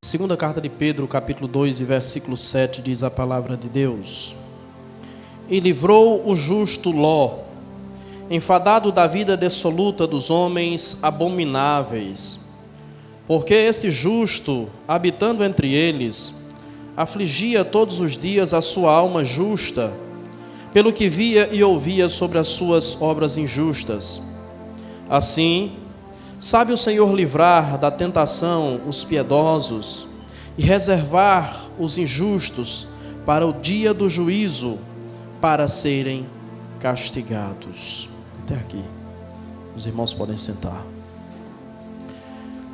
Segunda carta de Pedro, capítulo 2, e versículo 7, diz a palavra de Deus: E livrou o justo Ló, enfadado da vida dissoluta dos homens abomináveis, porque esse justo, habitando entre eles, afligia todos os dias a sua alma justa, pelo que via e ouvia sobre as suas obras injustas. Assim, sabe o Senhor livrar da tentação os piedosos e reservar os injustos para o dia do juízo, para serem castigados. Até aqui. Os irmãos podem sentar.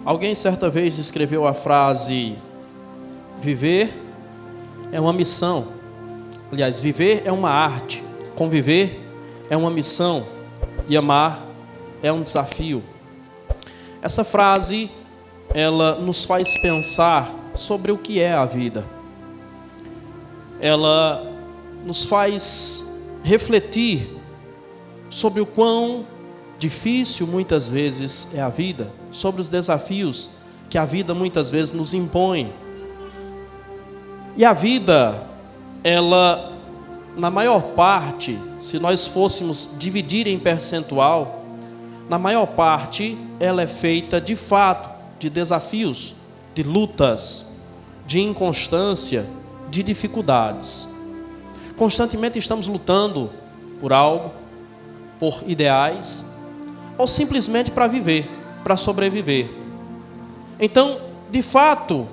Alguém certa vez escreveu a frase: viver é uma missão. Aliás, viver é uma arte, conviver é uma missão e amar é um desafio. Essa frase, ela nos faz pensar sobre o que é a vida. Ela nos faz refletir sobre o quão difícil muitas vezes é a vida, sobre os desafios que a vida muitas vezes nos impõe. E a vida, ela, na maior parte, se nós fôssemos dividir em percentual, na maior parte, ela é feita de fato de desafios, de lutas, de inconstância, de dificuldades. Constantemente estamos lutando por algo, por ideais, ou simplesmente para viver, para sobreviver. Então, de fato,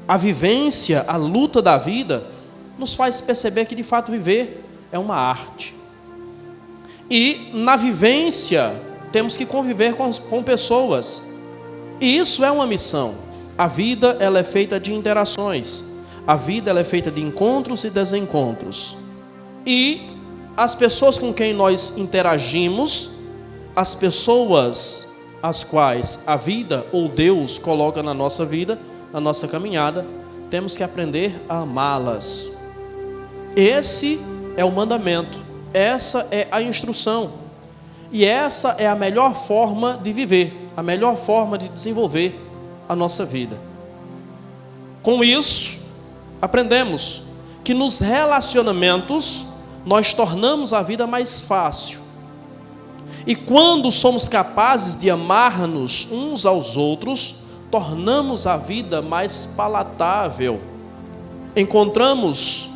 a vivência, a luta da vida, nos faz perceber que de fato viver é uma arte. E na vivência temos que conviver com pessoas. E isso é uma missão. A vida, ela é feita de interações. A vida, ela é feita de encontros e desencontros. E as pessoas com quem nós interagimos, as pessoas as quais a vida ou Deus coloca na nossa vida, na nossa caminhada, temos que aprender a amá-las. Esse é o mandamento, essa é a instrução, e essa é a melhor forma de viver, a melhor forma de desenvolver a nossa vida. Com isso, aprendemos que nos relacionamentos nós tornamos a vida mais fácil. E quando somos capazes de amar-nos uns aos outros, tornamos a vida mais palatável. Encontramos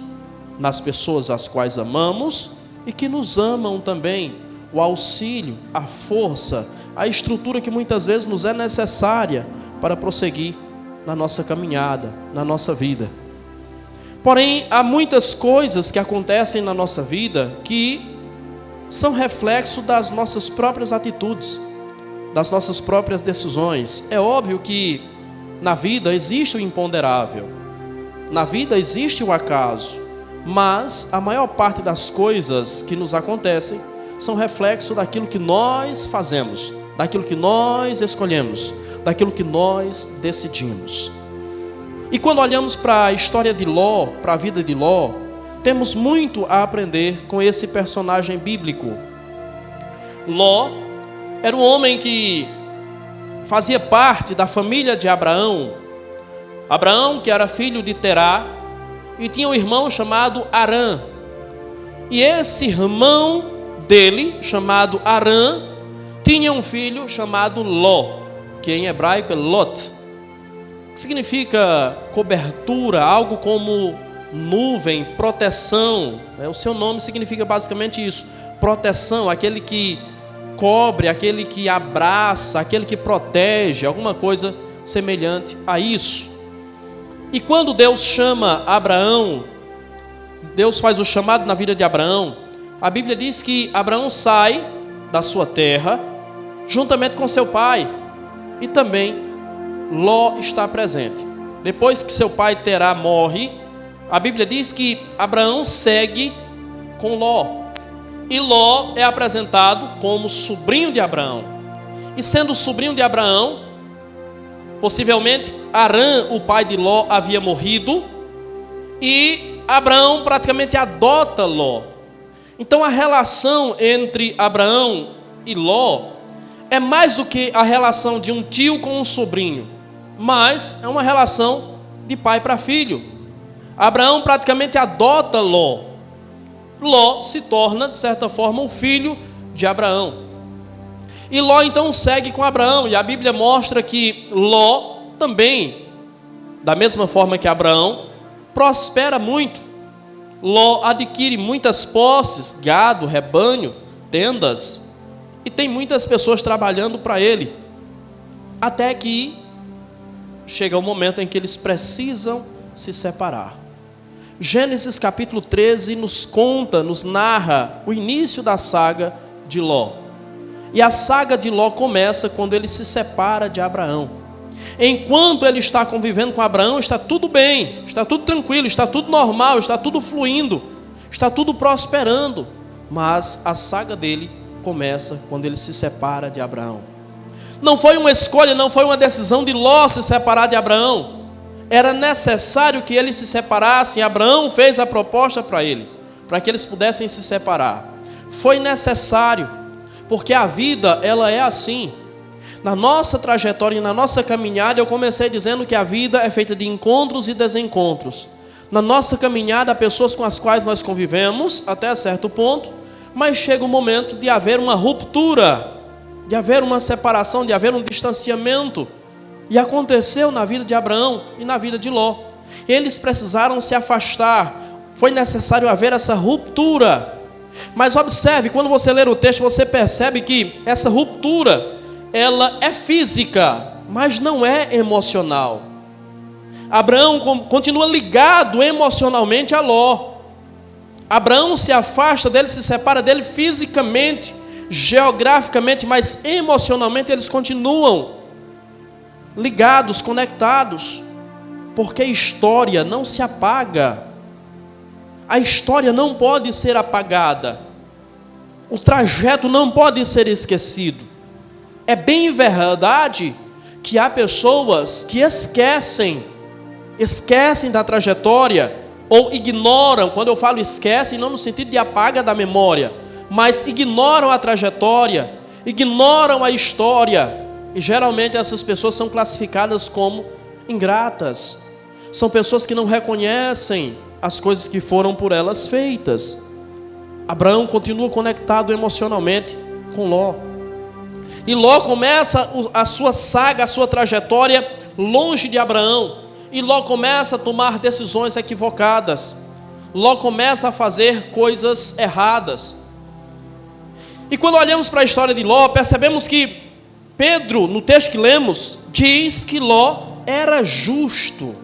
nas pessoas as quais amamos e que nos amam também o auxílio, a força, a estrutura que muitas vezes nos é necessária para prosseguir na nossa caminhada, na nossa vida. Porém, há muitas coisas que acontecem na nossa vida que são reflexo das nossas próprias atitudes, das nossas próprias decisões. É óbvio que na vida existe o imponderável, na vida existe o acaso, mas a maior parte das coisas que nos acontecem são reflexo daquilo que nós fazemos, daquilo que nós escolhemos, daquilo que nós decidimos. E quando olhamos para a história de Ló, para a vida de Ló, temos muito a aprender com esse personagem bíblico. Ló era um homem que fazia parte da família de Abraão. Abraão, que era filho de Terá, e tinha um irmão chamado Harã. E esse irmão dele, chamado Harã, tinha um filho chamado Ló, que em hebraico é Lot, que significa cobertura, algo como nuvem, proteção. O seu nome significa basicamente isso, proteção, aquele que cobre, aquele que abraça, aquele que protege, alguma coisa semelhante a isso. E quando Deus chama Abraão, Deus faz o chamado na vida de Abraão, a Bíblia diz que Abraão sai da sua terra, juntamente com seu pai, e também Ló está presente. Depois que seu pai Terá morre, a Bíblia diz que Abraão segue com Ló. E Ló é apresentado como sobrinho de Abraão. E sendo sobrinho de Abraão, possivelmente Harã, o pai de Ló, havia morrido, e Abraão praticamente adota Ló. Então a relação entre Abraão e Ló é mais do que a relação de um tio com um sobrinho, mas é uma relação de pai para filho. Abraão praticamente adota Ló. Ló se torna, de certa forma, o filho de Abraão. E Ló então segue com Abraão, e a Bíblia mostra que Ló também, da mesma forma que Abraão, prospera muito. Ló adquire muitas posses, gado, rebanho, tendas, e tem muitas pessoas trabalhando para ele, até que chega o momento em que eles precisam se separar. Gênesis capítulo 13 nos conta, nos narra o início da saga de Ló. E a saga de Ló começa quando ele se separa de Abraão. Enquanto ele está convivendo com Abraão, está tudo bem, está tudo tranquilo, está tudo normal, está tudo fluindo, está tudo prosperando. Mas a saga dele começa quando ele se separa de Abraão. Não foi uma escolha, não foi uma decisão de Ló se separar de Abraão. Era necessário que eles se separassem. Abraão fez a proposta para ele, para que eles pudessem se separar. Foi necessário, porque a vida, ela é assim. Na nossa trajetória e na nossa caminhada, eu comecei dizendo que a vida é feita de encontros e desencontros. Na nossa caminhada, há pessoas com as quais nós convivemos até certo ponto, mas chega o momento de haver uma ruptura, de haver uma separação, de haver um distanciamento. E aconteceu na vida de Abraão e na vida de Ló. Eles precisaram se afastar. Foi necessário haver essa ruptura. Mas observe, quando você ler o texto, você percebe que essa ruptura, ela é física, mas não é emocional. Abraão continua ligado emocionalmente a Ló. Abraão se afasta dele, se separa dele fisicamente, geograficamente, mas emocionalmente eles continuam ligados, conectados, porque a história não se apaga. A história não pode ser apagada. O trajeto não pode ser esquecido. É bem verdade que há pessoas que esquecem da trajetória, ou ignoram. Quando eu falo esquecem, não no sentido de apaga da memória, mas ignoram a trajetória, ignoram a história. E geralmente essas pessoas são classificadas como ingratas. São pessoas que não reconhecem as coisas que foram por elas feitas. Abraão continua conectado emocionalmente com Ló. E Ló começa a sua saga, a sua trajetória longe de Abraão. E Ló começa a tomar decisões equivocadas. Ló começa a fazer coisas erradas. E quando olhamos para a história de Ló, percebemos que Pedro, no texto que lemos, diz que Ló era justo.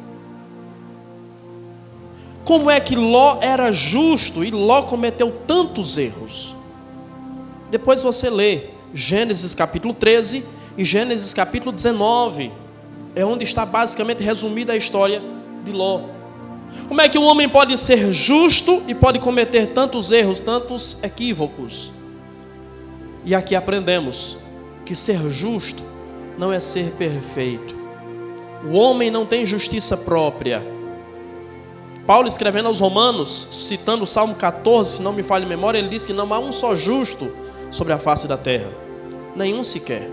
Como é que Ló era justo e Ló cometeu tantos erros? Depois você lê Gênesis capítulo 13 e Gênesis capítulo 19. É onde está basicamente resumida a história de Ló. Como é que um homem pode ser justo e pode cometer tantos erros, tantos equívocos? E aqui aprendemos que ser justo não é ser perfeito. O homem não tem justiça própria. Paulo, escrevendo aos Romanos, citando o Salmo 14, se não me falha a memória, ele diz que não há um só justo sobre a face da terra, nenhum sequer.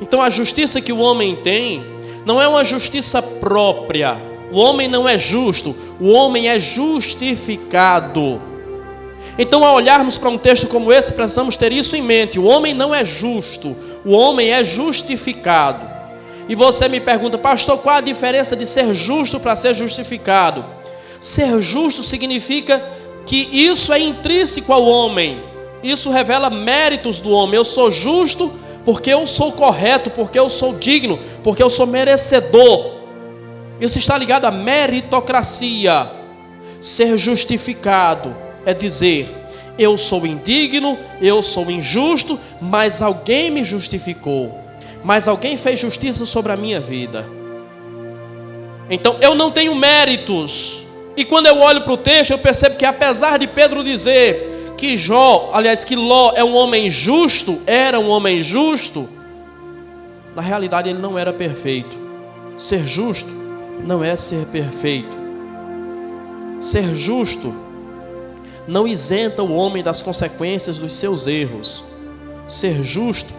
Então a justiça que o homem tem não é uma justiça própria. O homem não é justo, o homem é justificado. Então, ao olharmos para um texto como esse, precisamos ter isso em mente. O homem não é justo, o homem é justificado. E você me pergunta, pastor, qual a diferença de ser justo para ser justificado? Ser justo significa que isso é intrínseco ao homem. Isso revela méritos do homem. Eu sou justo porque eu sou correto, porque eu sou digno, porque eu sou merecedor. Isso está ligado à meritocracia. Ser justificado é dizer, eu sou indigno, eu sou injusto, mas alguém me justificou, mas alguém fez justiça sobre a minha vida. Então eu não tenho méritos. E quando eu olho para o texto, eu percebo que apesar de Pedro dizer que que Ló é um homem justo, era um homem justo, na realidade ele não era perfeito. Ser justo não é ser perfeito. Ser justo não isenta o homem das consequências dos seus erros. Ser justo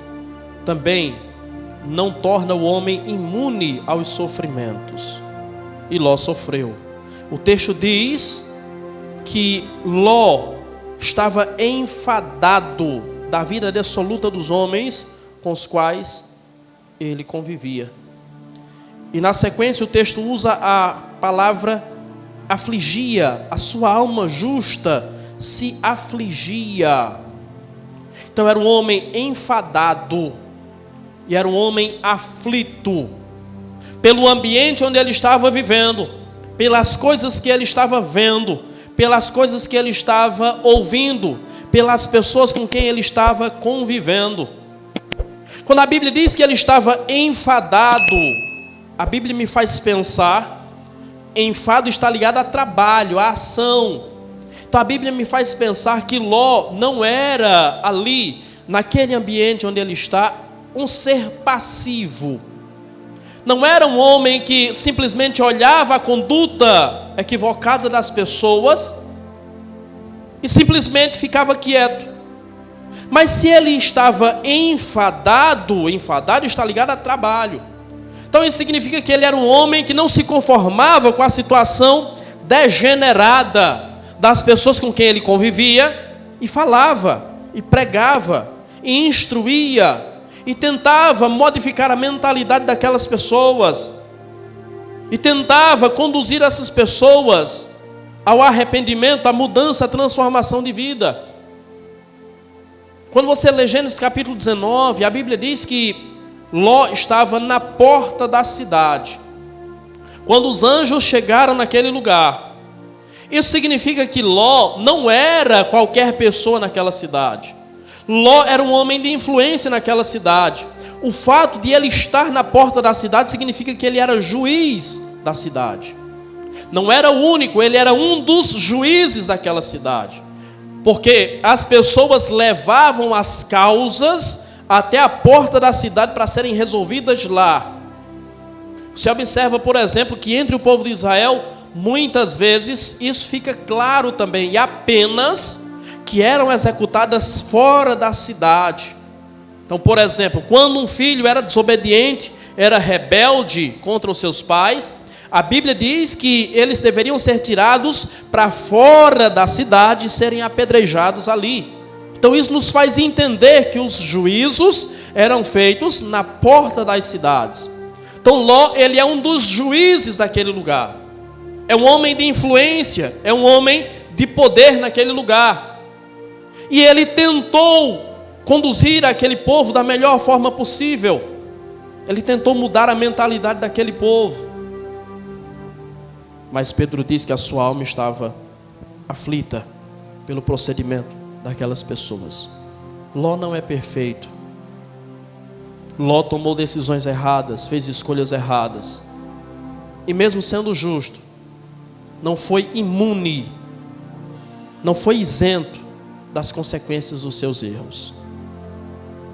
também não torna o homem imune aos sofrimentos. e Ló sofreu. O texto diz que Ló estava enfadado da vida dissoluta dos homens com os quais ele convivia. E na sequência o texto usa a palavra afligia, a sua alma justa se afligia. Então era um homem enfadado e era um homem aflito pelo ambiente onde ele estava vivendo, pelas coisas que ele estava vendo, pelas coisas que ele estava ouvindo, pelas pessoas com quem ele estava convivendo. Quando a Bíblia diz que ele estava enfadado, a Bíblia me faz pensar, enfado está ligado a trabalho, a ação. Então a Bíblia me faz pensar que Ló não era ali, naquele ambiente onde ele está, um ser passivo. Não era um homem que simplesmente olhava a conduta equivocada das pessoas e simplesmente ficava quieto. Mas se ele estava enfadado está ligado a trabalho. Então isso significa que ele era um homem que não se conformava com a situação degenerada das pessoas com quem ele convivia, e falava, e pregava, e instruía, e tentava modificar a mentalidade daquelas pessoas, e tentava conduzir essas pessoas ao arrependimento, à mudança, à transformação de vida. Quando você lê Gênesis capítulo 19, a Bíblia diz que Ló estava na porta da cidade quando os anjos chegaram naquele lugar. Isso significa que Ló não era qualquer pessoa naquela cidade. Ló era um homem de influência naquela cidade. O fato de ele estar na porta da cidade significa que ele era juiz da cidade. Não era o único, ele era um dos juízes daquela cidade. Porque as pessoas levavam as causas até a porta da cidade para serem resolvidas lá. Você observa, por exemplo, que entre o povo de Israel, muitas vezes, isso fica claro também, e apenas que eram executadas fora da cidade. Então, por exemplo, quando um filho era desobediente, era rebelde contra os seus pais, a Bíblia diz que eles deveriam ser tirados para fora da cidade e serem apedrejados ali. Então isso nos faz entender que os juízos eram feitos na porta das cidades. Então Ló, ele é um dos juízes daquele lugar. É um homem de influência, é um homem de poder naquele lugar. E ele tentou conduzir aquele povo da melhor forma possível. Ele tentou mudar a mentalidade daquele povo. Mas Pedro diz que a sua alma estava aflita pelo procedimento daquelas pessoas. Ló não é perfeito. Ló tomou decisões erradas, fez escolhas erradas. E mesmo sendo justo, não foi imune, não foi isento das consequências dos seus erros.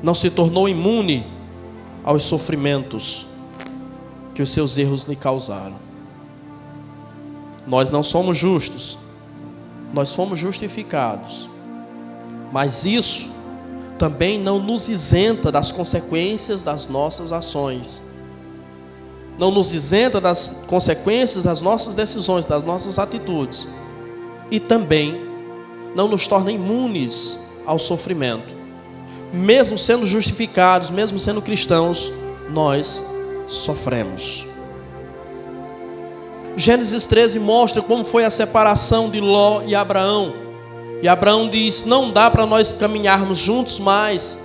Não se tornou imune aos sofrimentos que os seus erros lhe causaram. Nós não somos justos, nós fomos justificados, mas isso também não nos isenta das consequências das nossas ações, não nos isenta das consequências das nossas decisões, das nossas atitudes, e também não nos torna imunes ao sofrimento. Mesmo sendo justificados, mesmo sendo cristãos, nós sofremos. Gênesis 13 mostra como foi a separação de Ló e Abraão. E Abraão diz: não dá para nós caminharmos juntos mais.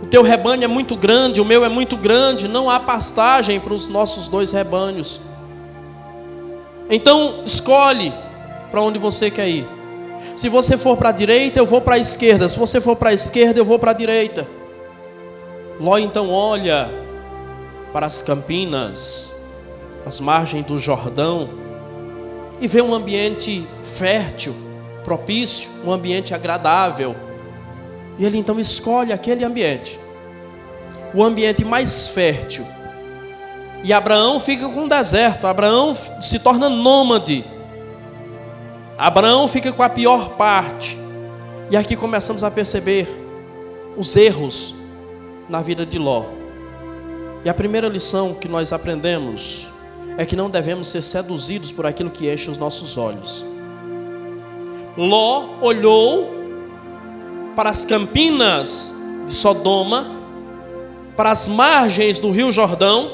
O teu rebanho é muito grande, o meu é muito grande, não há pastagem para os nossos dois rebanhos. Então escolhe para onde você quer ir. Se você for para a direita, eu vou para a esquerda. Se você for para a esquerda, eu vou para a direita. Ló então olha para as campinas, as margens do Jordão, e vê um ambiente fértil, propício, um ambiente agradável. E ele então escolhe aquele ambiente, o ambiente mais fértil. E Abraão fica com o deserto. Abraão se torna nômade. Abraão fica com a pior parte. E aqui começamos a perceber os erros na vida de Ló. E a primeira lição que nós aprendemos é que não devemos ser seduzidos por aquilo que enche os nossos olhos. Ló olhou para as campinas de Sodoma, para as margens do rio Jordão,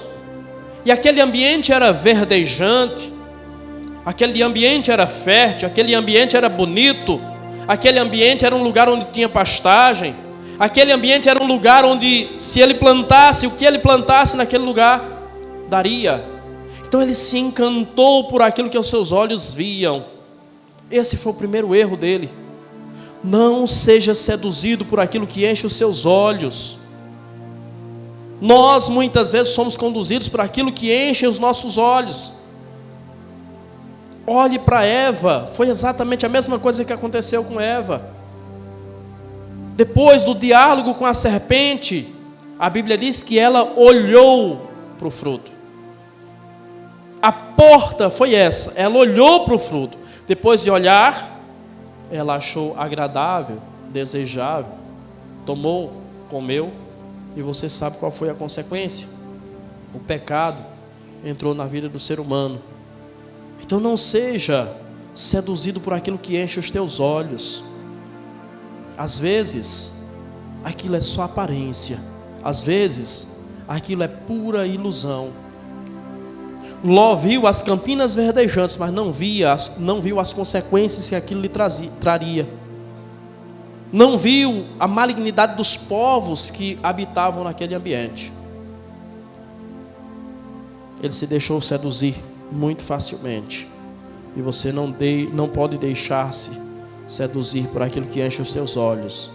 e aquele ambiente era verdejante, aquele ambiente era fértil, aquele ambiente era bonito, aquele ambiente era um lugar onde tinha pastagem, aquele ambiente era um lugar onde, se ele plantasse, o que ele plantasse naquele lugar, daria. Então ele se encantou por aquilo que os seus olhos viam. Esse foi o primeiro erro dele. Não seja seduzido por aquilo que enche os seus olhos. Nós muitas vezes somos conduzidos por aquilo que enche os nossos olhos. Olhe para Eva, foi exatamente a mesma coisa que aconteceu com Eva. Depois do diálogo com a serpente, a Bíblia diz que ela olhou para o fruto. A porta foi essa, ela olhou para o fruto. Depois de olhar, ela achou agradável, desejável, tomou, comeu, e você sabe qual foi a consequência. O pecado entrou na vida do ser humano. Então não seja seduzido por aquilo que enche os teus olhos. Às vezes, aquilo é só aparência. Às vezes, aquilo é pura ilusão. Ló viu as campinas verdejantes, mas não viu as consequências que aquilo lhe traria. Não viu a malignidade dos povos que habitavam naquele ambiente. Ele se deixou seduzir muito facilmente. E você não pode deixar-se seduzir por aquilo que enche os seus olhos.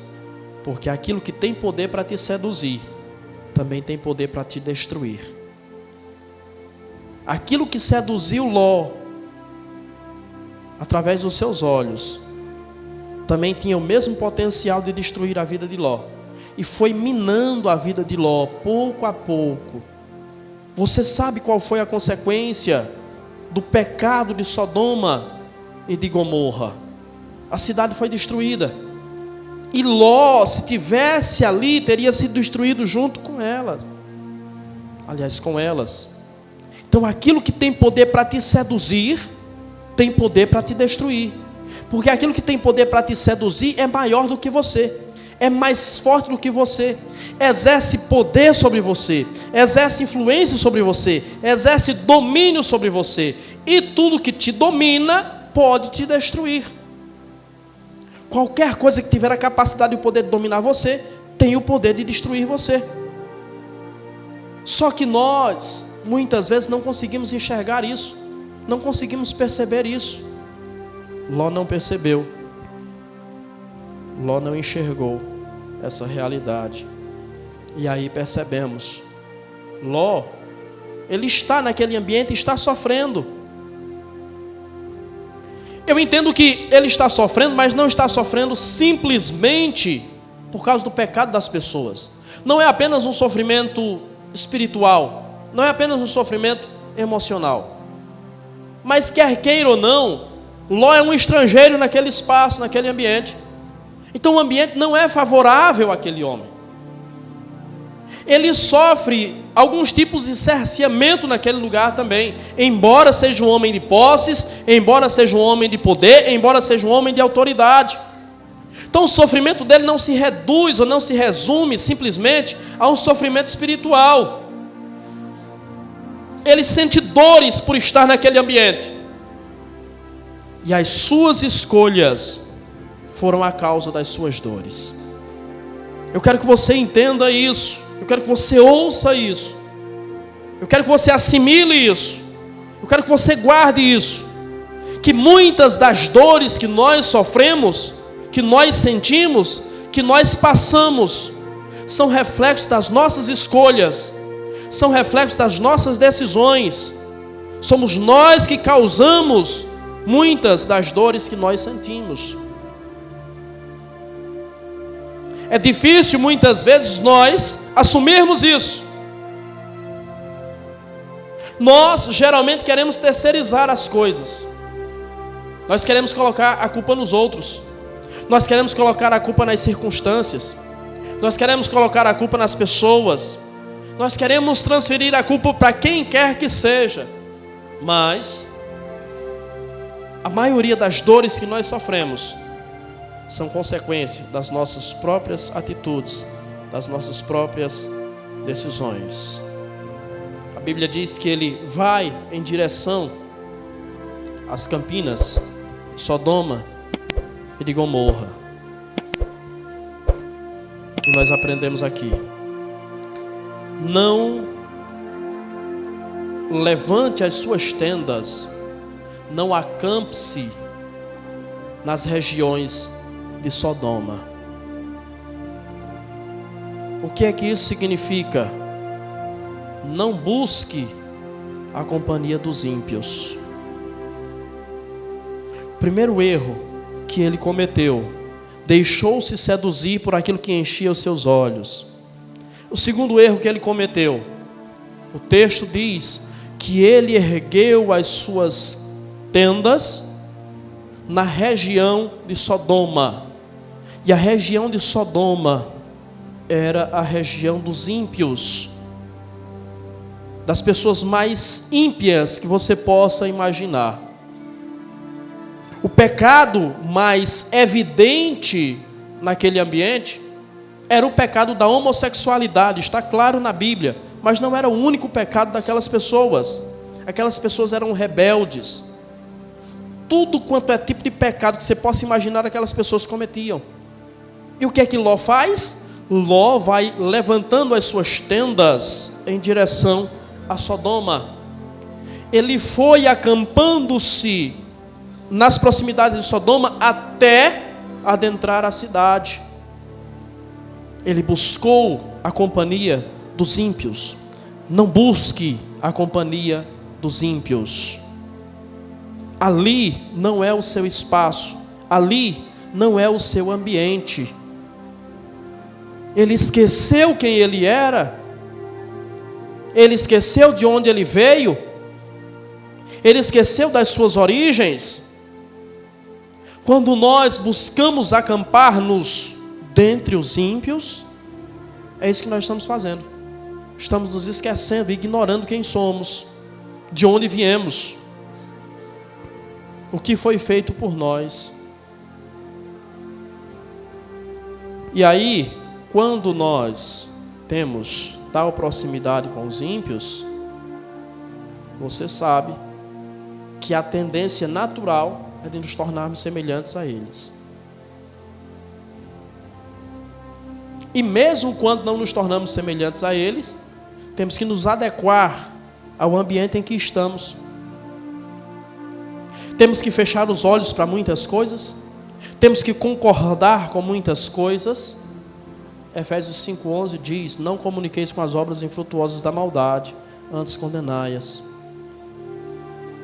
Porque aquilo que tem poder para te seduzir, também tem poder para te destruir. Aquilo que seduziu Ló, através dos seus olhos, também tinha o mesmo potencial de destruir a vida de Ló. E foi minando a vida de Ló, pouco a pouco. Você sabe qual foi a consequência do pecado de Sodoma e de Gomorra? A cidade foi destruída. E Ló, se tivesse ali, teria sido destruído junto com elas. Aliás, com elas. Então aquilo que tem poder para te seduzir, tem poder para te destruir. Porque aquilo que tem poder para te seduzir é maior do que você, é mais forte do que você, exerce poder sobre você, exerce influência sobre você, exerce domínio sobre você. E tudo que te domina pode te destruir. Qualquer coisa que tiver a capacidade e o poder de dominar você, tem o poder de destruir você. Só que nós, muitas vezes, não conseguimos enxergar isso, não conseguimos perceber isso. Ló não percebeu, Ló não enxergou essa realidade. E aí percebemos, Ló, ele está naquele ambiente, está sofrendo. Eu entendo que ele está sofrendo, mas não está sofrendo simplesmente por causa do pecado das pessoas. Não é apenas um sofrimento espiritual, não é apenas um sofrimento emocional. Mas quer queira ou não, Ló é um estrangeiro naquele espaço, naquele ambiente. Então o ambiente não é favorável àquele homem. Ele sofre alguns tipos de cerceamento naquele lugar também. Embora seja um homem de posses, embora seja um homem de poder, embora seja um homem de autoridade. Então o sofrimento dele não se reduz ou não se resume simplesmente a um sofrimento espiritual. Ele sente dores por estar naquele ambiente. E as suas escolhas foram a causa das suas dores. Eu quero que você entenda isso. Eu quero que você ouça isso. Eu quero que você assimile isso. Eu quero que você guarde isso. Que muitas das dores que nós sofremos, que nós sentimos, que nós passamos, são reflexos das nossas escolhas, são reflexos das nossas decisões. Somos nós que causamos muitas das dores que nós sentimos. É difícil muitas vezes nós assumirmos isso. Nós geralmente queremos terceirizar as coisas. Nós queremos colocar a culpa nos outros. Nós queremos colocar a culpa nas circunstâncias. Nós queremos colocar a culpa nas pessoas. Nós queremos transferir a culpa para quem quer que seja. Mas a maioria das dores que nós sofremos são consequência das nossas próprias atitudes, das nossas próprias decisões. A Bíblia diz que ele vai em direção às campinas de Sodoma e de Gomorra. E nós aprendemos aqui: não levante as suas tendas, não acampe-se nas regiões de Sodoma. O que é que isso significa? Não busque a companhia dos ímpios. O primeiro erro que ele cometeu: deixou-se seduzir por aquilo que enchia os seus olhos. O segundo erro que ele cometeu, o texto diz que ele ergueu as suas tendas na região de Sodoma. E a região de Sodoma era a região dos ímpios, das pessoas mais ímpias que você possa imaginar. O pecado mais evidente naquele ambiente era o pecado da homossexualidade, está claro na Bíblia, mas não era o único pecado daquelas pessoas. Aquelas pessoas eram rebeldes. Tudo quanto é tipo de pecado que você possa imaginar, aquelas pessoas cometiam. E o que é que Ló faz? Ló vai levantando as suas tendas em direção a Sodoma. Ele foi acampando-se nas proximidades de Sodoma até adentrar a cidade. Ele buscou a companhia dos ímpios. Não busque a companhia dos ímpios. Ali não é o seu espaço, ali não é o seu ambiente. Ele esqueceu quem ele era, ele esqueceu de onde ele veio, ele esqueceu das suas origens. Quando nós buscamos acampar-nos dentre os ímpios, é isso que nós estamos fazendo. Estamos nos esquecendo, ignorando quem somos, de onde viemos, o que foi feito por nós. E aí, quando nós temos tal proximidade com os ímpios, você sabe que a tendência natural é de nos tornarmos semelhantes a eles. E mesmo quando não nos tornamos semelhantes a eles, temos que nos adequar ao ambiente em que estamos. Temos que fechar os olhos para muitas coisas, temos que concordar com muitas coisas. Efésios 5:11 diz: não comuniqueis com as obras infrutuosas da maldade, antes condenai-as.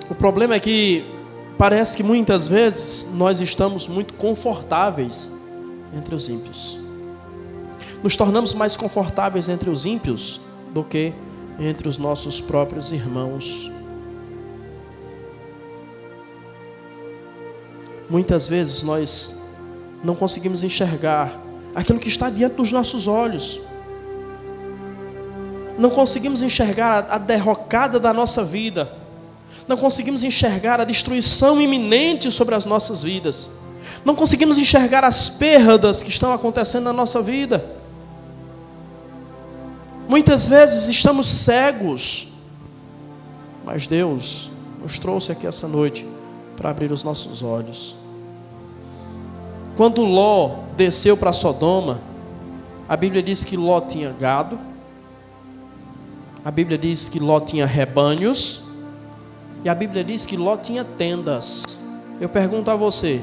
O problema é que parece que muitas vezes nós estamos muito confortáveis entre os ímpios. Nos tornamos mais confortáveis entre os ímpios do que entre os nossos próprios irmãos. Muitas vezes nós não conseguimos enxergar aquilo que está diante dos nossos olhos. Não conseguimos enxergar a derrocada da nossa vida. Não conseguimos enxergar a destruição iminente sobre as nossas vidas. Não conseguimos enxergar as perdas que estão acontecendo na nossa vida. Muitas vezes estamos cegos, mas Deus nos trouxe aqui essa noite para abrir os nossos olhos. Quando Ló desceu para Sodoma, a Bíblia diz que Ló tinha gado, a Bíblia diz que Ló tinha rebanhos, e a Bíblia diz que Ló tinha tendas. Eu pergunto a você,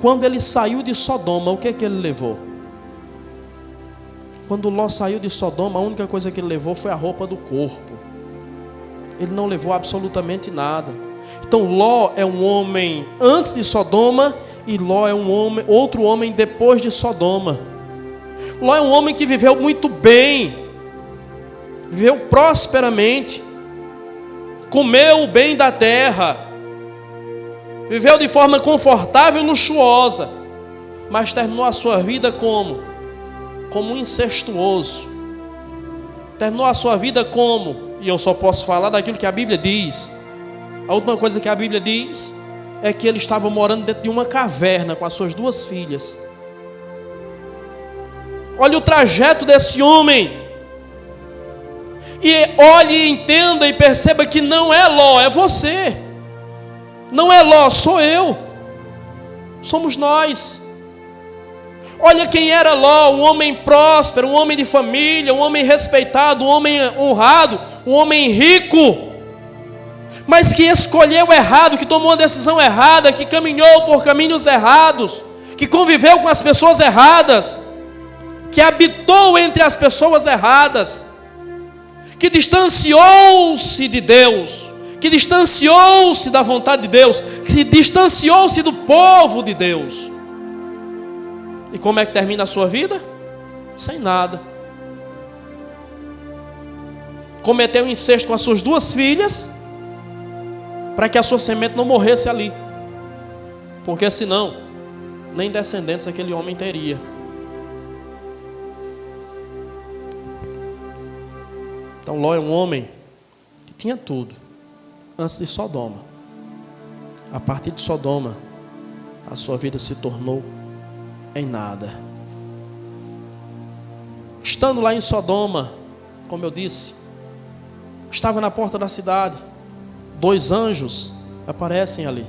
quando ele saiu de Sodoma, o que é que ele levou? Quando Ló saiu de Sodoma, a única coisa que ele levou foi a roupa do corpo. Ele não levou absolutamente nada. Então Ló é um homem antes de Sodoma, e Ló é outro homem depois de Sodoma. Ló é um homem que viveu muito bem, viveu prosperamente, comeu o bem da terra, viveu de forma confortável e luxuosa, mas terminou a sua vida como um incestuoso. Terminou a sua vida como, e eu só posso falar daquilo que a Bíblia diz, A última coisa que a Bíblia diz é que ele estava morando dentro de uma caverna com as suas 2 filhas. Olha o trajeto desse homem. E olhe, entenda e perceba que não é Ló, é você. Não é Ló, sou eu. Somos nós. Olha quem era Ló, um homem próspero, um homem de família, um homem respeitado, um homem honrado, um homem rico, mas que escolheu errado, que tomou uma decisão errada, que caminhou por caminhos errados, que conviveu com as pessoas erradas, que habitou entre as pessoas erradas, que distanciou-se de Deus, que distanciou-se da vontade de Deus, que distanciou-se do povo de Deus. E como é que termina a sua vida? Sem nada. Cometeu um incesto com as suas 2 filhas, para que a sua semente não morresse ali, porque senão nem descendentes aquele homem teria. Então Ló é um homem que tinha tudo antes de Sodoma. A partir de Sodoma, a sua vida se tornou em nada. Estando lá em Sodoma, como eu disse, estava na porta da cidade, 2 anjos aparecem ali.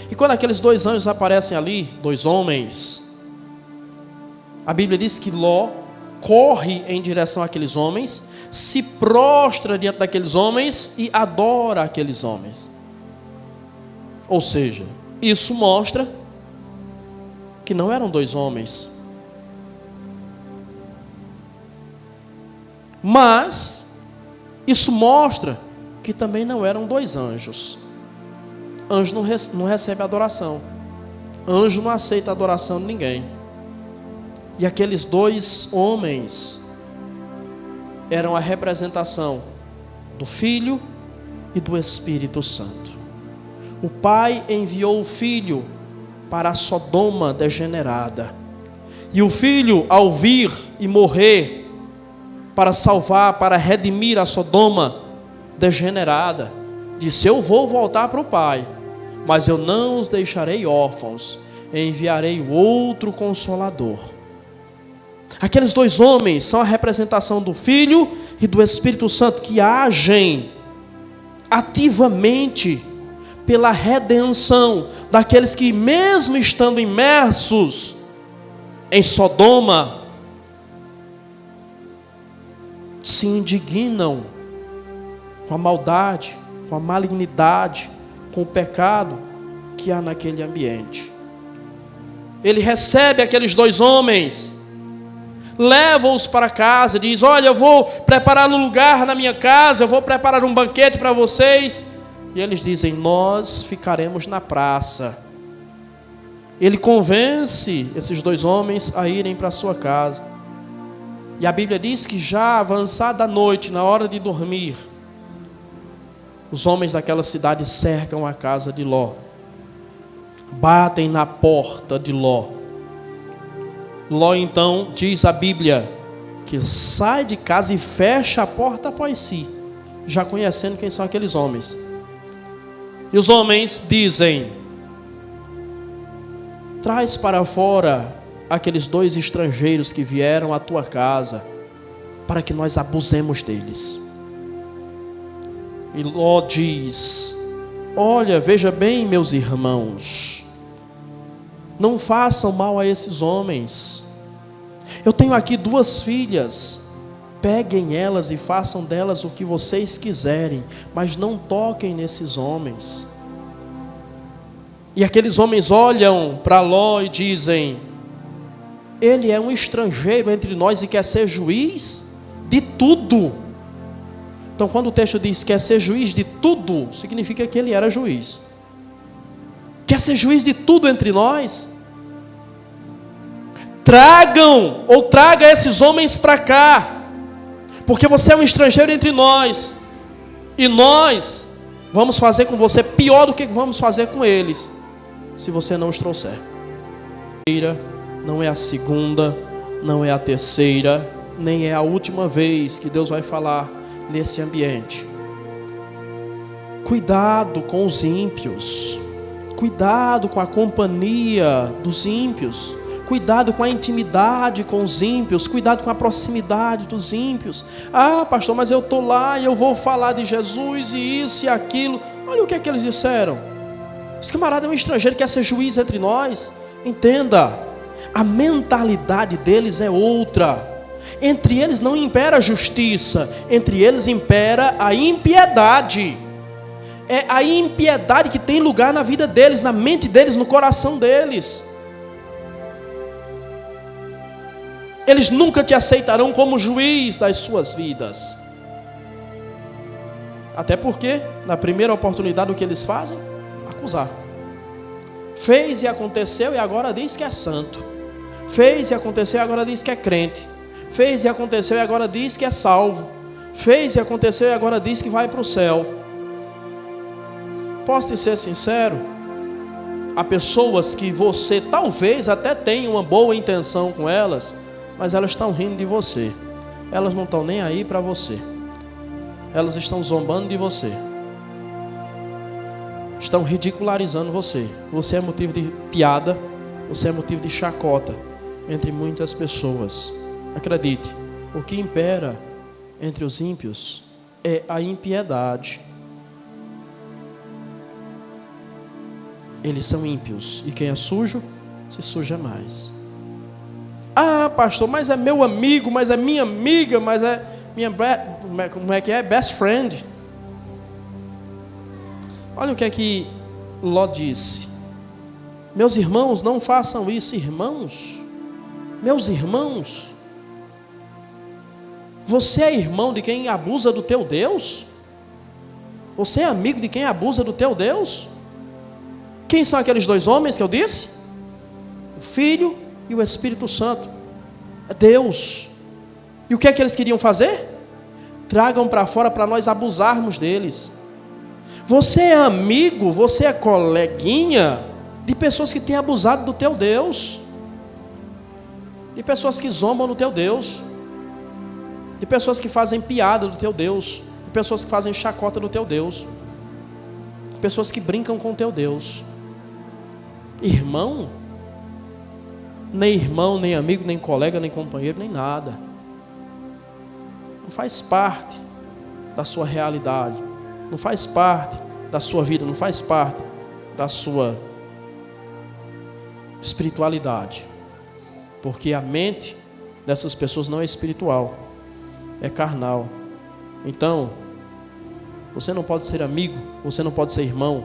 E quando aqueles 2 anjos aparecem ali, 2 homens, a Bíblia diz que Ló corre em direção àqueles homens, se prostra diante daqueles homens e adora aqueles homens. Ou seja, isso mostra que não eram 2 homens, mas isso mostra que também não eram 2 anjos. Anjo não recebe adoração, anjo não aceita a adoração de ninguém. E aqueles 2 homens eram a representação do Filho e do Espírito Santo. O Pai enviou o Filho para a Sodoma degenerada, e o Filho, ao vir e morrer para salvar, para redimir a Sodoma degenerada, disse: eu vou voltar para o Pai, mas eu não os deixarei órfãos, enviarei o outro Consolador. Aqueles 2 homens são a representação do Filho e do Espírito Santo, que agem ativamente pela redenção daqueles que, mesmo estando imersos em Sodoma, se indignam com a maldade, com a malignidade, com o pecado que há naquele ambiente. Ele recebe aqueles 2 homens, leva-os para casa, diz: olha, eu vou preparar um lugar na minha casa, eu vou preparar um banquete para vocês. E eles dizem: nós ficaremos na praça. Ele convence esses 2 homens a irem para a sua casa. E a Bíblia diz que já avançada a noite, na hora de dormir, os homens daquela cidade cercam a casa de Ló, batem na porta de Ló. Ló então, diz a Bíblia, que sai de casa e fecha a porta após si, já conhecendo quem são aqueles homens. E os homens dizem: traz para fora aqueles 2 estrangeiros que vieram à tua casa, para que nós abusemos deles. E Ló diz: olha, veja bem, meus irmãos, não façam mal a esses homens. Eu tenho aqui 2 filhas, peguem elas e façam delas o que vocês quiserem, mas não toquem nesses homens. E aqueles homens olham para Ló e dizem: ele é um estrangeiro entre nós e quer ser juiz de tudo. Então, quando o texto diz quer ser juiz de tudo, significa que ele era juiz. Quer ser juiz de tudo entre nós? Traga esses homens para cá, porque você é um estrangeiro entre nós, e nós vamos fazer com você pior do que vamos fazer com eles, se você não os trouxer. Não é a segunda, não é a terceira, nem é a última vez que Deus vai falar nesse ambiente. Cuidado com os ímpios. Cuidado com a companhia dos ímpios. Cuidado com a intimidade com os ímpios. Cuidado com a proximidade dos ímpios. Ah, pastor, mas eu estou lá e eu vou falar de Jesus e isso e aquilo. Olha o que é que eles disseram. Esse camarada é um estrangeiro que quer ser juiz entre nós. Entenda, a mentalidade deles é outra. Entre eles não impera a justiça, entre eles impera a impiedade. É a impiedade que tem lugar na vida deles, na mente deles, no coração deles. Eles nunca te aceitarão como juiz das suas vidas. Até porque, na primeira oportunidade, o que eles fazem? Acusar. Fez e aconteceu e agora diz que é santo. Fez e aconteceu e agora diz que é crente. Fez e aconteceu e agora diz que é salvo. Fez e aconteceu e agora diz que vai para o céu. Posso te ser sincero? Há pessoas que você talvez até tenha uma boa intenção com elas, mas elas estão rindo de você. Elas não estão nem aí para você. Elas estão zombando de você. Estão ridicularizando você. Você é motivo de piada. Você é motivo de chacota entre muitas pessoas. Acredite, o que impera entre os ímpios é a impiedade. Eles são ímpios. E quem é sujo, se suja mais. Ah, pastor, mas é meu amigo, mas é minha amiga, mas é minha... Como é que é? Best friend. Olha o que é que Ló disse. Meus irmãos, não façam isso. Irmãos? Meus irmãos? Você é irmão de quem abusa do teu Deus? Você é amigo de quem abusa do teu Deus? Quem são aqueles dois homens que eu disse? O Filho e o Espírito Santo. É Deus. E o que é que eles queriam fazer? Tragam para fora para nós abusarmos deles. Você é amigo, você é coleguinha de pessoas que têm abusado do teu Deus. De pessoas que zombam do teu Deus. De pessoas que fazem piada do teu Deus. De pessoas que fazem chacota do teu Deus. De pessoas que brincam com o teu Deus. Irmão, nem amigo, nem colega, nem companheiro, nem nada. Não faz parte da sua realidade, não faz parte da sua vida, não faz parte da sua espiritualidade, porque a mente dessas pessoas não é espiritual, é carnal. Então, você não pode ser amigo, você não pode ser irmão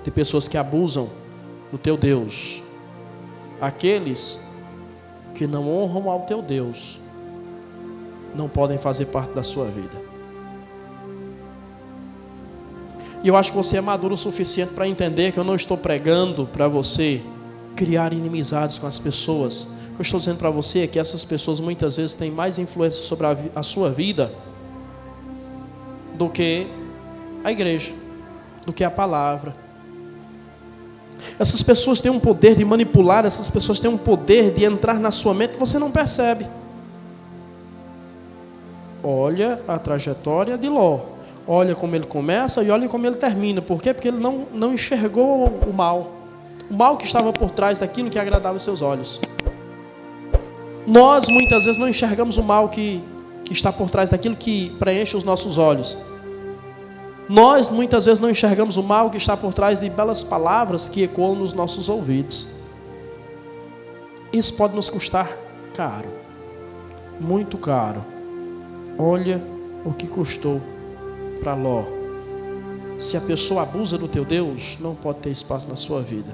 de pessoas que abusam do teu Deus. Aqueles que não honram ao teu Deus não podem fazer parte da sua vida. E eu acho que você é maduro o suficiente para entender que eu não estou pregando para você criar inimizades com as pessoas. O que eu estou dizendo para você é que essas pessoas muitas vezes têm mais influência sobre a sua vida do que a igreja, do que a palavra. Essas pessoas têm um poder de manipular, essas pessoas têm um poder de entrar na sua mente que você não percebe. Olha a trajetória de Ló. Olha como ele começa e olha como ele termina. Por quê? Porque ele não enxergou o mal. O mal que estava por trás daquilo que agradava os seus olhos. Nós muitas vezes não enxergamos o mal que está por trás daquilo que preenche os nossos olhos. Nós muitas vezes não enxergamos o mal que está por trás de belas palavras que ecoam nos nossos ouvidos. Isso pode nos custar caro, muito caro. Olha o que custou para Ló. Se a pessoa abusa do teu Deus, não pode ter espaço na sua vida.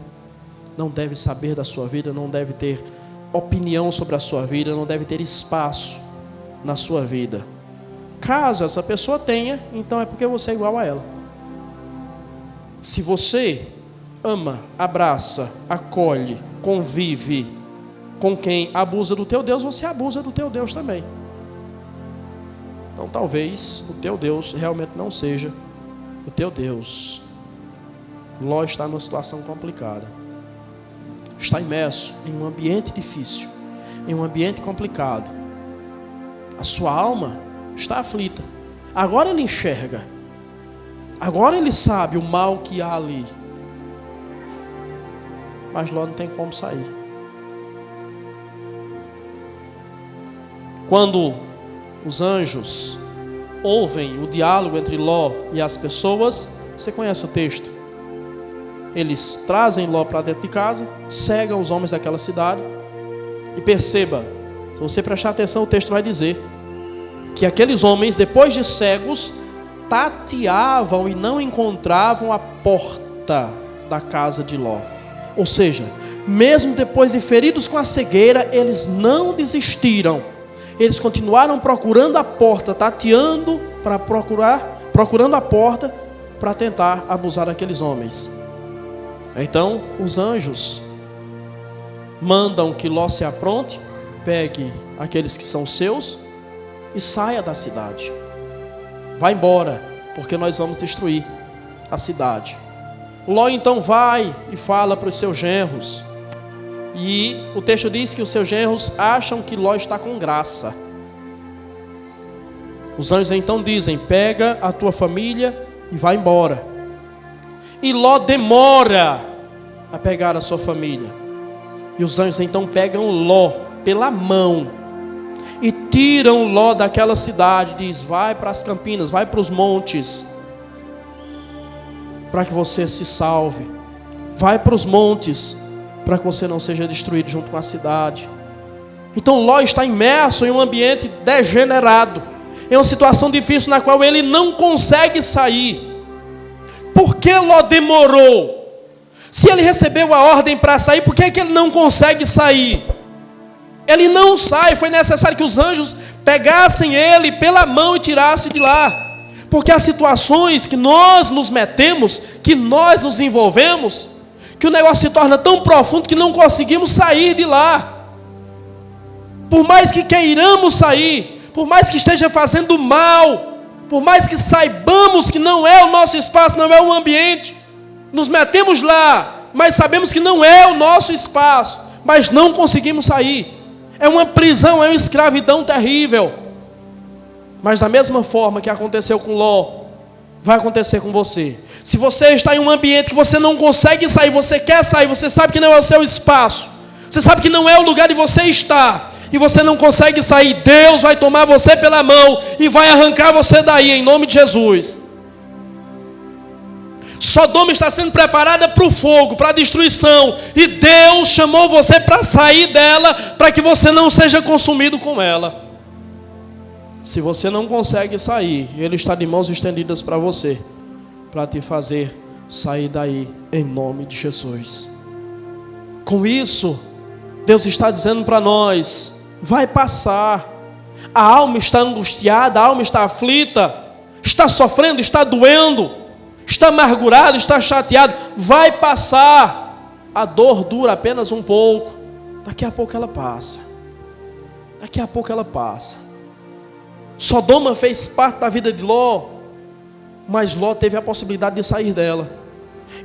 Não deve saber da sua vida, não deve ter opinião sobre a sua vida, não deve ter espaço na sua vida. Caso essa pessoa tenha, então é porque você é igual a ela. Se você ama, abraça, acolhe, convive com quem abusa do teu Deus, você abusa do teu Deus também. Então talvez o teu Deus realmente não seja o teu Deus. Ló está numa situação complicada. Está imerso em um ambiente difícil, em um ambiente complicado. A sua alma está aflita. Agora ele enxerga. Agora ele sabe o mal que há ali. Mas Ló não tem como sair. Quando os anjos ouvem o diálogo entre Ló e as pessoas, você conhece o texto. Eles trazem Ló para dentro de casa, cegam os homens daquela cidade. E perceba, se você prestar atenção, o texto vai dizer que aqueles homens, depois de cegos, tateavam e não encontravam a porta da casa de Ló. Ou seja, mesmo depois de feridos com a cegueira, eles não desistiram. Eles continuaram procurando a porta, tateando para procurando a porta para tentar abusar daqueles homens. Então, os anjos mandam que Ló se apronte, pegue aqueles que são seus e saia da cidade. Vai embora, porque nós vamos destruir a cidade. Ló então vai e fala para os seus genros. E o texto diz que os seus genros acham que Ló está com graça. Os anjos então dizem: pega a tua família e vai embora. E Ló demora a pegar a sua família. E os anjos então pegam Ló pela mão e tiram Ló daquela cidade. Diz: vai para as campinas, vai para os montes, para que você se salve. Vai para os montes, para que você não seja destruído junto com a cidade. Então Ló está imerso em um ambiente degenerado, em uma situação difícil na qual ele não consegue sair. Por que Ló demorou? Se ele recebeu a ordem para sair, por que ele não consegue sair? Ele não sai. Foi necessário que os anjos pegassem ele pela mão e tirassem de lá. Porque há situações que nós nos metemos, que nós nos envolvemos, que o negócio se torna tão profundo que não conseguimos sair de lá. Por mais que queiramos sair, por mais que esteja fazendo mal, por mais que saibamos que não é o nosso espaço, não é o ambiente, nos metemos lá, mas sabemos que não é o nosso espaço, mas não conseguimos sair. É uma prisão, é uma escravidão terrível. Mas da mesma forma que aconteceu com Ló, vai acontecer com você. Se você está em um ambiente que você não consegue sair, você quer sair, você sabe que não é o seu espaço, você sabe que não é o lugar de você estar, e você não consegue sair, Deus vai tomar você pela mão e vai arrancar você daí, em nome de Jesus. Sodoma está sendo preparada para o fogo, para a destruição, e Deus chamou você para sair dela, para que você não seja consumido com ela. Se você não consegue sair, Ele está de mãos estendidas para você, para te fazer sair daí, em nome de Jesus. Com isso, Deus está dizendo para nós: vai passar. A alma está angustiada, a alma está aflita, está sofrendo, está doendo, está amargurado, está chateado. Vai passar. A dor dura apenas um pouco. Daqui a pouco ela passa. Daqui a pouco ela passa. Sodoma fez parte da vida de Ló, mas Ló teve a possibilidade de sair dela.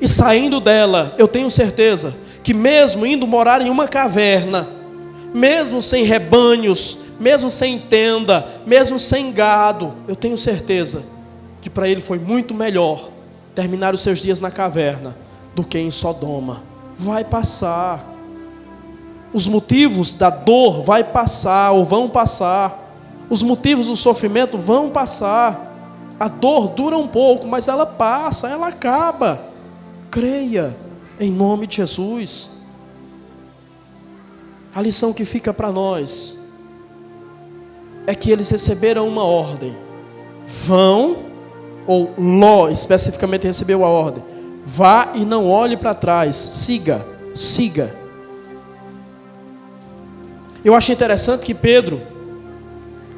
E saindo dela, eu tenho certeza que mesmo indo morar em uma caverna, mesmo sem rebanhos, mesmo sem tenda, mesmo sem gado, eu tenho certeza que para ele foi muito melhor terminar os seus dias na caverna do que em Sodoma. Vai passar. Os motivos da dor vai passar ou vão passar. Os motivos do sofrimento vão passar. A dor dura um pouco, mas ela passa, ela acaba. Creia em nome de Jesus. A lição que fica para nós é que eles receberam uma ordem. Vão, ou Ló especificamente recebeu a ordem: vá e não olhe para trás, siga, siga. Eu achei interessante que Pedro,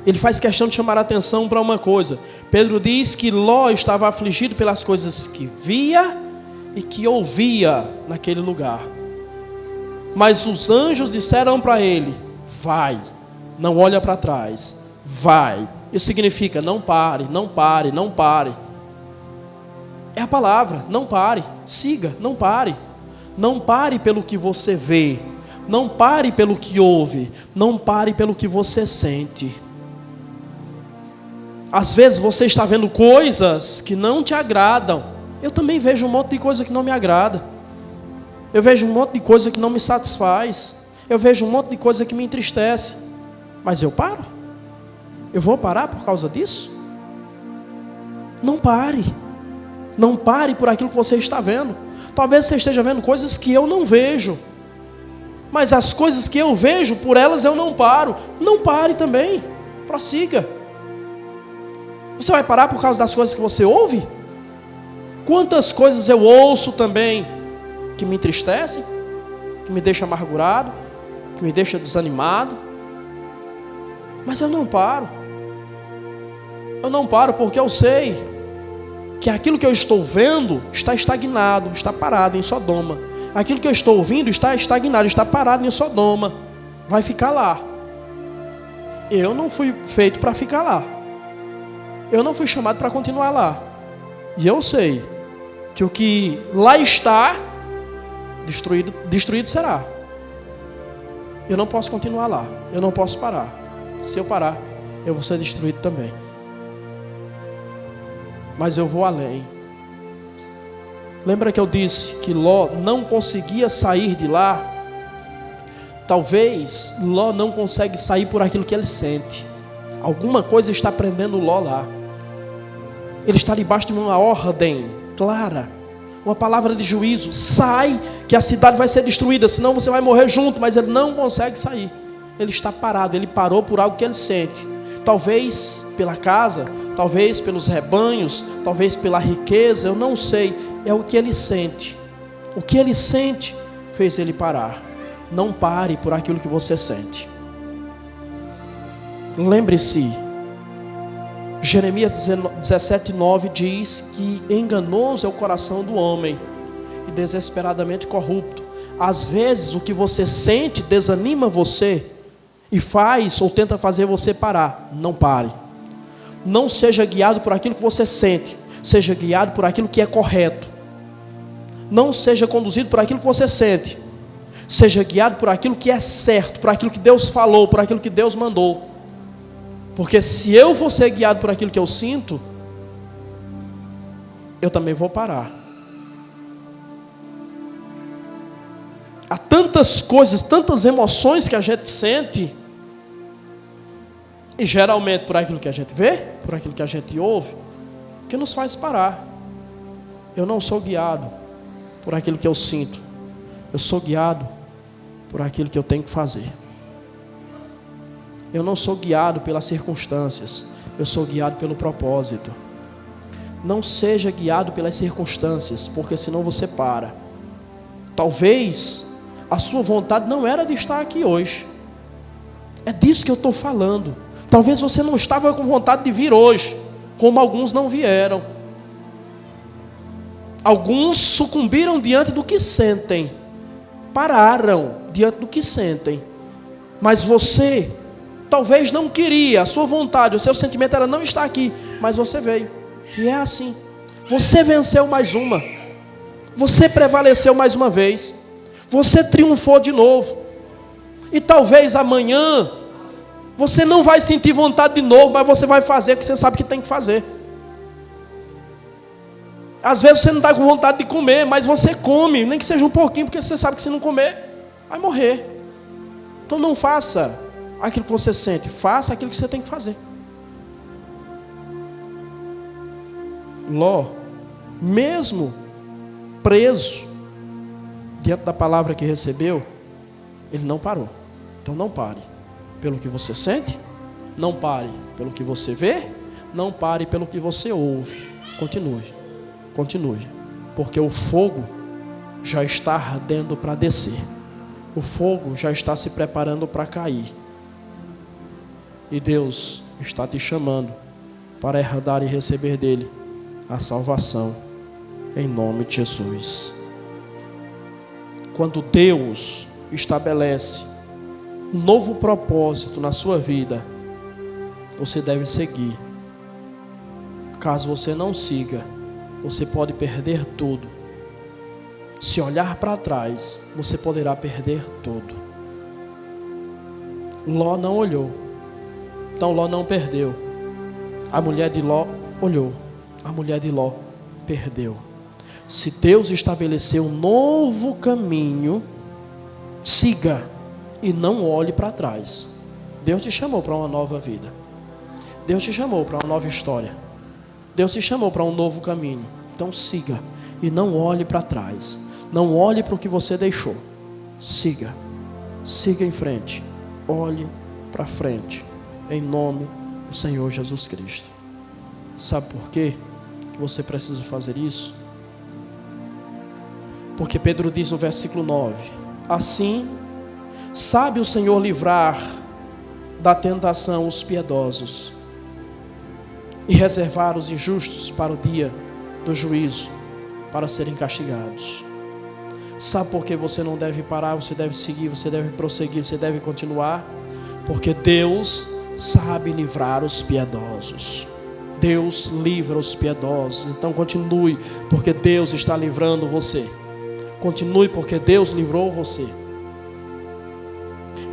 ele faz questão de chamar a atenção para uma coisa. Pedro diz que Ló estava afligido pelas coisas que via e que ouvia naquele lugar. Mas os anjos disseram para ele: vai, não olha para trás, vai. Isso significa: não pare, não pare, não pare. É a palavra: não pare, siga, não pare. Não pare pelo que você vê, não pare pelo que ouve, não pare pelo que você sente. Às vezes você está vendo coisas que não te agradam. Eu também vejo um monte de coisa que não me agrada. Eu vejo um monte de coisa que não me satisfaz. Eu vejo um monte de coisa que me entristece. Mas eu paro? Eu vou parar por causa disso? Não pare. Não pare por aquilo que você está vendo. Talvez você esteja vendo coisas que eu não vejo. Mas as coisas que eu vejo, por elas eu não paro. Não pare também. Prossiga. Você vai parar por causa das coisas que você ouve? Quantas coisas eu ouço também que me entristecem, que me deixam amargurado, que me deixam desanimado. Mas eu não paro. Eu não paro porque eu sei que aquilo que eu estou vendo está estagnado, está parado em Sodoma. Aquilo que eu estou ouvindo está estagnado, está parado em Sodoma. Vai ficar lá. Eu não fui feito para ficar lá. Eu não fui chamado para continuar lá. E eu sei que o que lá está, destruído será. Eu não posso continuar lá. Eu não posso parar. Se eu parar, eu vou ser destruído também. Mas eu vou além. Lembra que eu disse que Ló não conseguia sair de lá? Talvez Ló não consegue sair por aquilo que ele sente. Alguma coisa está prendendo Ló lá. Ele está debaixo de uma ordem clara, uma palavra de juízo: sai, que a cidade vai ser destruída, senão você vai morrer junto. Mas ele não consegue sair. Ele está parado, ele parou por algo que ele sente. Talvez pela casa, talvez pelos rebanhos, talvez pela riqueza, eu não sei. É o que ele sente. O que ele sente fez ele parar. Não pare por aquilo que você sente. Lembre-se, Jeremias 17:9 diz que enganoso é o coração do homem e desesperadamente corrupto. Às vezes o que você sente desanima você e faz ou tenta fazer você parar. Não pare. Não seja guiado por aquilo que você sente. Seja guiado por aquilo que é correto. Não seja conduzido por aquilo que você sente. Seja guiado por aquilo que é certo, por aquilo que Deus falou, por aquilo que Deus mandou. Porque se eu for ser guiado por aquilo que eu sinto, eu também vou parar. Há tantas coisas, tantas emoções que a gente sente, e geralmente por aquilo que a gente vê, por aquilo que a gente ouve, que nos faz parar. Eu não sou guiado por aquilo que eu sinto. Eu sou guiado por aquilo que eu tenho que fazer. Eu não sou guiado pelas circunstâncias. Eu sou guiado pelo propósito. Não seja guiado pelas circunstâncias, porque senão você para. Talvez a sua vontade não era de estar aqui hoje. É disso que eu estou falando. Talvez você não estava com vontade de vir hoje, como alguns não vieram. Alguns sucumbiram diante do que sentem. Pararam diante do que sentem. Mas você talvez não queria, a sua vontade, o seu sentimento era não estar aqui, mas você veio. E é assim. Você venceu mais uma. Você prevaleceu mais uma vez. Você triunfou de novo. E talvez amanhã você não vai sentir vontade de novo, mas você vai fazer o que você sabe que tem que fazer. Às vezes você não está com vontade de comer, mas você come, nem que seja um pouquinho, porque você sabe que se não comer, vai morrer. Então não faça aquilo que você sente, faça aquilo que você tem que fazer. Ló, mesmo preso diante da palavra que recebeu, ele não parou. Então não pare pelo que você sente, não pare pelo que você vê, não pare pelo que você ouve. Continue, porque o fogo já está ardendo para descer. O fogo já está se preparando para cair. E Deus está te chamando para herdar e receber dele a salvação, em nome de Jesus. Quando Deus estabelece um novo propósito na sua vida, você deve seguir. Caso você não siga, você pode perder tudo. Se olhar para trás, você poderá perder tudo. Ló não olhou, então Ló não perdeu. A mulher de Ló olhou. A mulher de Ló perdeu. Se Deus estabeleceu um novo caminho, siga e não olhe para trás. Deus te chamou para uma nova vida. Deus te chamou para uma nova história. Deus te chamou para um novo caminho. Então siga e não olhe para trás. Não olhe para o que você deixou. Siga. Siga em frente. Olhe para frente. Em nome do Senhor Jesus Cristo. Sabe por quê que você precisa fazer isso? Porque Pedro diz no versículo 9: assim, sabe o Senhor livrar da tentação os piedosos e reservar os injustos para o dia do juízo, para serem castigados. Sabe por que você não deve parar, você deve seguir, você deve prosseguir, você deve continuar? Porque Deus sabe livrar os piedosos. Deus livra os piedosos. Então continue, porque Deus está livrando você. Continue, porque Deus livrou você.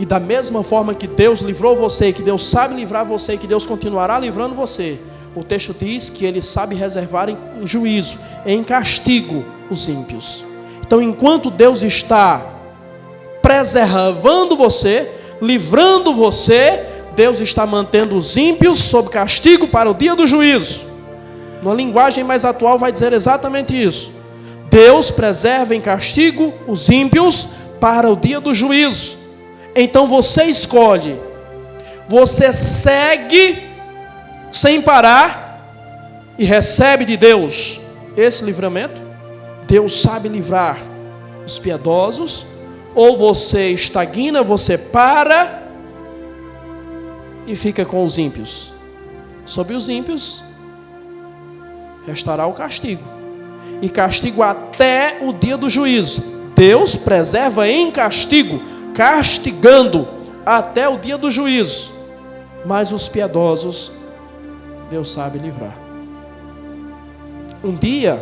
E da mesma forma que Deus livrou você, que Deus sabe livrar você, que Deus continuará livrando você, o texto diz que Ele sabe reservar em juízo, em castigo, os ímpios. Então, enquanto Deus está preservando você, livrando você, Deus está mantendo os ímpios sob castigo para o dia do juízo. Numa linguagem mais atual vai dizer exatamente isso. Deus preserva em castigo os ímpios para o dia do juízo. Então você escolhe, você segue sem parar e recebe de Deus esse livramento. Deus sabe livrar os piedosos, ou você estagna, você para e fica com os ímpios. Sobre os ímpios restará o castigo, e castigo até o dia do juízo. Deus preserva em castigo, castigando até o dia do juízo. Mas os piedosos, Deus sabe livrar. Um dia,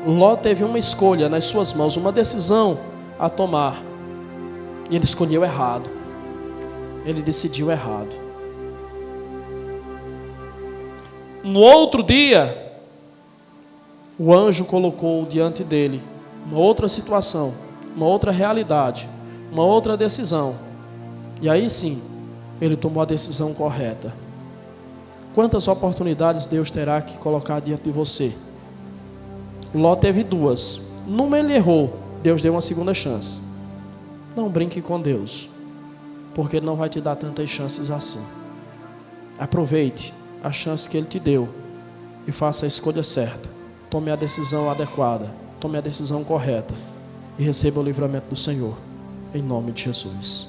Ló teve uma escolha nas suas mãos, uma decisão a tomar. E ele escolheu errado. Ele decidiu errado. No outro dia, o anjo colocou diante dele uma outra situação, uma outra realidade, uma outra decisão. E aí sim, ele tomou a decisão correta. Quantas oportunidades Deus terá que colocar diante de você? Ló teve duas. Numa ele errou, Deus deu uma segunda chance. Não brinque com Deus, porque Ele não vai te dar tantas chances assim. Aproveite a chance que Ele te deu e faça a escolha certa. Tome a decisão adequada, tome a decisão correta e receba o livramento do Senhor, em nome de Jesus.